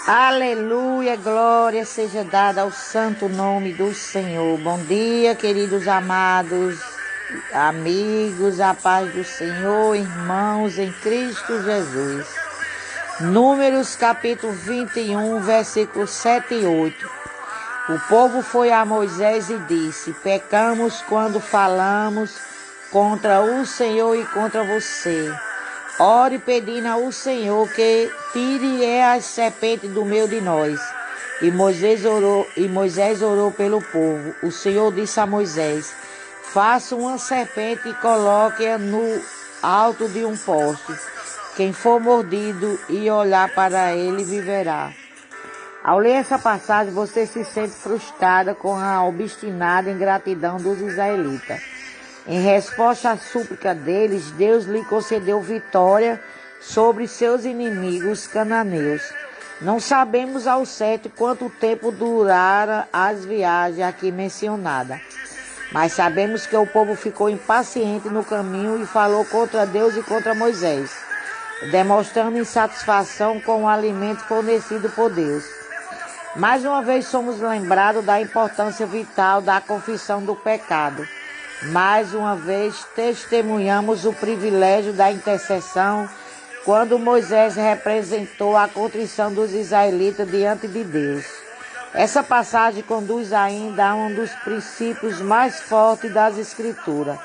Aleluia, glória seja dada ao santo nome do Senhor. Bom dia, queridos amados, amigos, a paz do Senhor, irmãos em Cristo Jesus. Números capítulo 21, versículos 7 e 8. O povo foi a Moisés e disse: pecamos quando falamos contra o Senhor e contra você. Ore pedindo ao Senhor que tire as serpentes do meio de nós. E Moisés orou pelo povo. O Senhor disse a Moisés: faça uma serpente e coloque-a no alto de um poste. Quem for mordido e olhar para ele viverá. Ao ler essa passagem, você se sente frustrada com a obstinada ingratidão dos israelitas. Em resposta à súplica deles, Deus lhe concedeu vitória sobre seus inimigos cananeus. Não sabemos ao certo quanto tempo duraram as viagens aqui mencionadas, mas sabemos que o povo ficou impaciente no caminho e falou contra Deus e contra Moisés, demonstrando insatisfação com o alimento fornecido por Deus. Mais uma vez somos lembrados da importância vital da confissão do pecado. Mais uma vez testemunhamos o privilégio da intercessão quando Moisés representou a contrição dos israelitas diante de Deus. Essa passagem conduz ainda a um dos princípios mais fortes das Escrituras.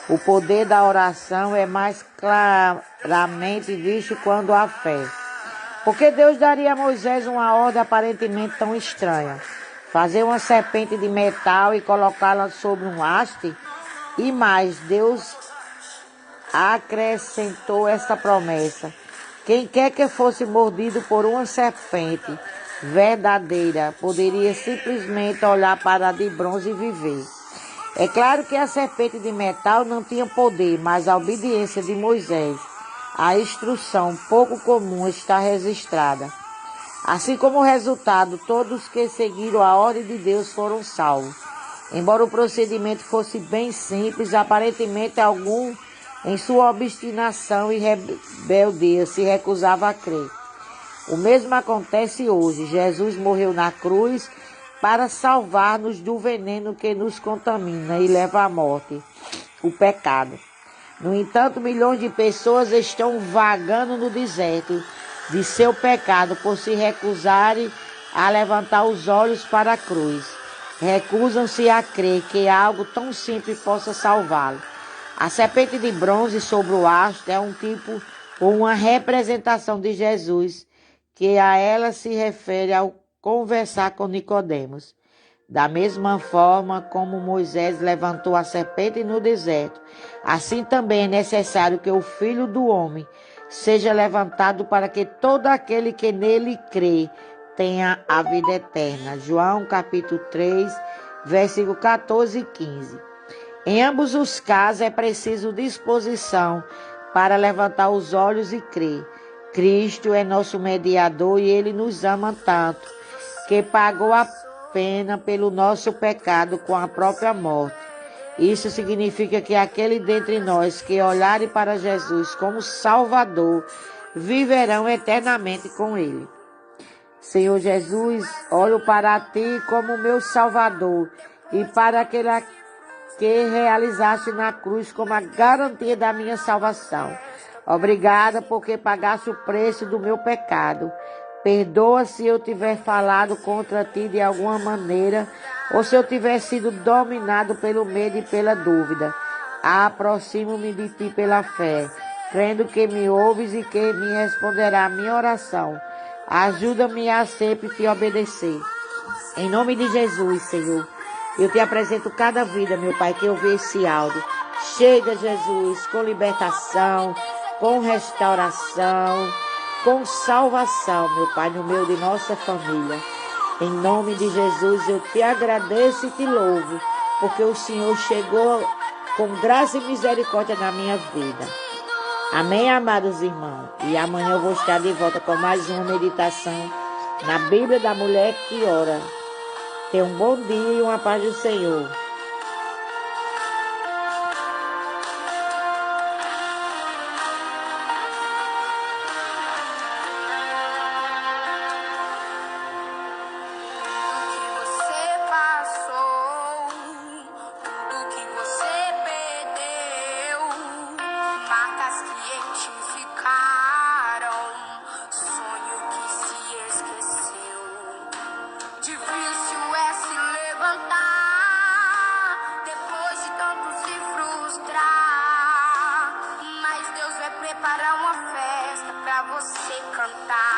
O poder da oração é mais claramente visto quando há fé. Porque Deus daria a Moisés uma ordem aparentemente tão estranha? Fazer uma serpente de metal e colocá-la sobre um haste? E mais, Deus acrescentou esta promessa: quem quer que fosse mordido por uma serpente verdadeira poderia simplesmente olhar para a de bronze e viver. É claro que a serpente de metal não tinha poder, mas a obediência de Moisés à instrução pouco comum está registrada. Assim como resultado, todos que seguiram a ordem de Deus foram salvos. Embora o procedimento fosse bem simples, aparentemente algum, em sua obstinação e rebeldia, se recusava a crer. O mesmo acontece hoje. Jesus morreu na cruz para salvar-nos do veneno que nos contamina e leva à morte, o pecado. No entanto, milhões de pessoas estão vagando no deserto de seu pecado por se recusarem a levantar os olhos para a cruz. Recusam-se a crer que algo tão simples possa salvá-lo. A serpente de bronze sobre o haste é um tipo ou uma representação de Jesus, que a ela se refere ao conversar com Nicodemos. Da mesma forma como Moisés levantou a serpente no deserto, assim também é necessário que o Filho do Homem seja levantado para que todo aquele que nele crê tenha a vida eterna. João capítulo 3, versículo 14 e 15. Em ambos os casos é preciso disposição para levantar os olhos e crer. Cristo é nosso mediador e ele nos ama tanto, que pagou a pena pelo nosso pecado com a própria morte. Isso significa que aquele dentre nós que olharem para Jesus como Salvador, viverão eternamente com ele. Senhor Jesus, olho para Ti como meu Salvador e para aquele que realizaste na cruz como a garantia da minha salvação. Obrigada porque pagaste o preço do meu pecado. Perdoa se eu tiver falado contra Ti de alguma maneira ou se eu tiver sido dominado pelo medo e pela dúvida. Aproximo-me de Ti pela fé, crendo que me ouves e que me responderá a minha oração. Ajuda-me a sempre Te obedecer. Em nome de Jesus, Senhor, eu Te apresento cada vida, meu Pai, que ouve esse áudio. Chega, Jesus, com libertação, com restauração, com salvação, meu Pai, no meio de nossa família. Em nome de Jesus, eu Te agradeço e Te louvo, porque o Senhor chegou com graça e misericórdia na minha vida. Amém, amados irmãos? E amanhã eu vou estar de volta com mais uma meditação na Bíblia da Mulher que Ora. Tenha um bom dia e uma paz do Senhor. para uma festa pra você cantar.